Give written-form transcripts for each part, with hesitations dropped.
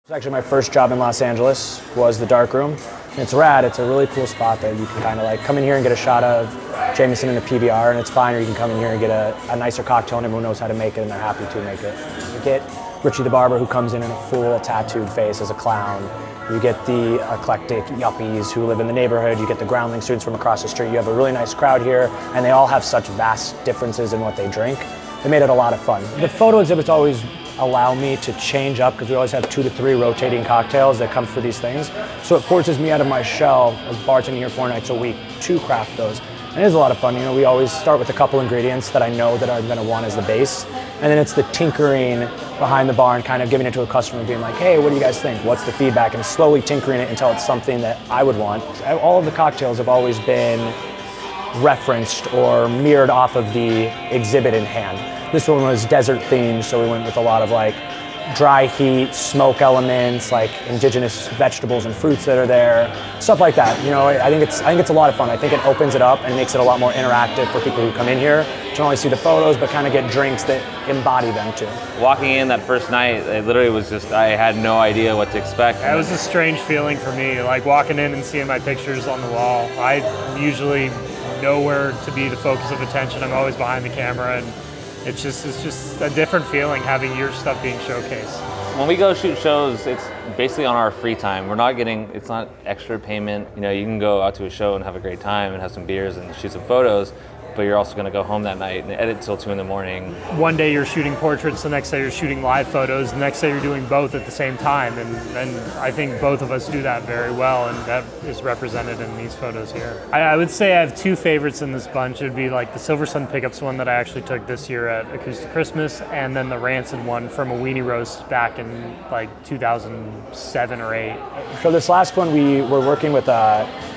It's actually my first job in Los Angeles was the Darkroom. And it's rad. It's a really cool spot that you can kind of like come in here and get a shot of Jameson in a PBR and it's fine, or you can come in here and get a nicer cocktail and everyone knows how to make it and they're happy to make it. You get Richie the barber who comes in a full tattooed face as a clown. You get the eclectic yuppies who live in the neighborhood. You get the groundling students from across the street. You have a really nice crowd here and they all have such vast differences in what they drink. They made it a lot of fun. The photo exhibits always allow me to change up because we always have 2 to 3 rotating cocktails that come for these things. So it forces me out of my shell as bartending here 4 nights a week to craft those. And it is a lot of fun. You know, we always start with a couple ingredients that I know that I'm going to want as the base. And then it's the tinkering behind the bar and kind of giving it to a customer being like, hey, what do you guys think? What's the feedback? And slowly tinkering it until it's something that I would want. All of the cocktails have always been referenced or mirrored off of the exhibit in hand. This one was desert themed, so we went with a lot of like dry heat, smoke elements, like indigenous vegetables and fruits that are there, stuff like that. You know, I think it's a lot of fun. I think it opens it up and makes it a lot more interactive for people who come in here to not only see the photos, but kind of get drinks that embody them too. Walking in that first night, it literally was just, I had no idea what to expect. It was a strange feeling for me, like walking in and seeing my pictures on the wall. I usually know where to be the focus of attention. I'm always behind the camera, and it's just a different feeling having your stuff being showcased. When we go shoot shows, it's basically on our free time. We're not getting, it's not extra payment. You know, you can go out to a show and have a great time and have some beers and shoot some photos, but you're also going to go home that night and edit till 2 in the morning. One day you're shooting portraits, the next day you're shooting live photos, the next day you're doing both at the same time. And I think both of us do that very well, and that is represented in these photos here. I would say I have 2 favorites in this bunch. It would be like the Silver Sun Pickups one that I actually took this year at Acoustic Christmas, and then the Rancid one from a weenie roast back in like 2007 or 8. So this last one we were working with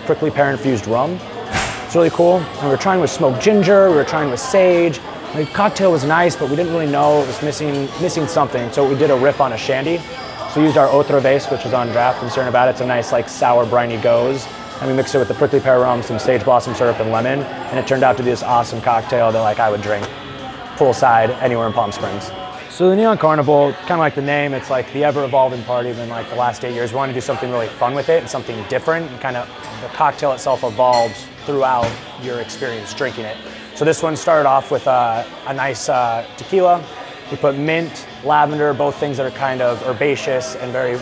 prickly pear infused rum. It's really cool. And we were trying with smoked ginger, we were trying with sage. The cocktail was nice, but we didn't really know it was missing something. So we did a riff on a shandy. So we used our Otra Vase, which is on draft from Sierra Nevada. It's a nice like sour briny goes. And we mixed it with the prickly pear rum, some sage blossom syrup and lemon. And it turned out to be this awesome cocktail that like I would drink poolside anywhere in Palm Springs. So the Neon Carnival, kind of like the name, it's like the ever-evolving party in like the last 8 years. We wanted to do something really fun with it and something different. And kind of the cocktail itself evolves throughout your experience drinking it. So this one started off with a nice tequila. We put mint, lavender, both things that are kind of herbaceous and very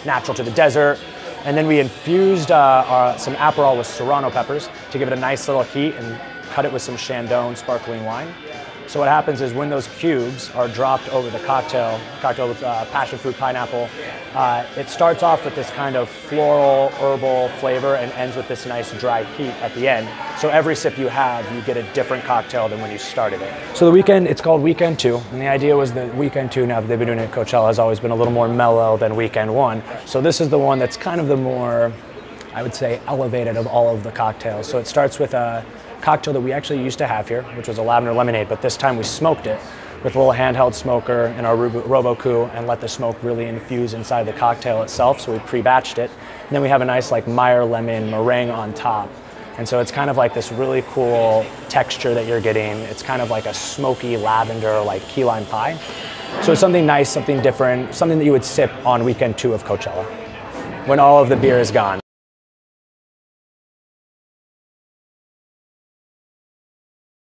natural to the desert. And then we infused some Aperol with serrano peppers to give it a nice little heat and cut it with some Chandon sparkling wine. So what happens is when those cubes are dropped over the cocktail with passion fruit pineapple, it starts off with this kind of floral, herbal flavor and ends with this nice dry heat at the end. So every sip you have, you get a different cocktail than when you started it. So the weekend, it's called Weekend 2, and the idea was that Weekend 2, now that they've been doing it at Coachella, has always been a little more mellow than Weekend 1. So this is the one that's kind of the more, I would say, elevated of all of the cocktails. So it starts with a cocktail that we actually used to have here, which was a lavender lemonade, but this time we smoked it with a little handheld smoker in our Robo-Coup and let the smoke really infuse inside the cocktail itself, so we pre-batched it. And then we have a nice like Meyer lemon meringue on top. And so it's kind of like this really cool texture that you're getting. It's kind of like a smoky lavender, like key lime pie. So it's something nice, something different, something that you would sip on Weekend 2 of Coachella when all of the beer is gone.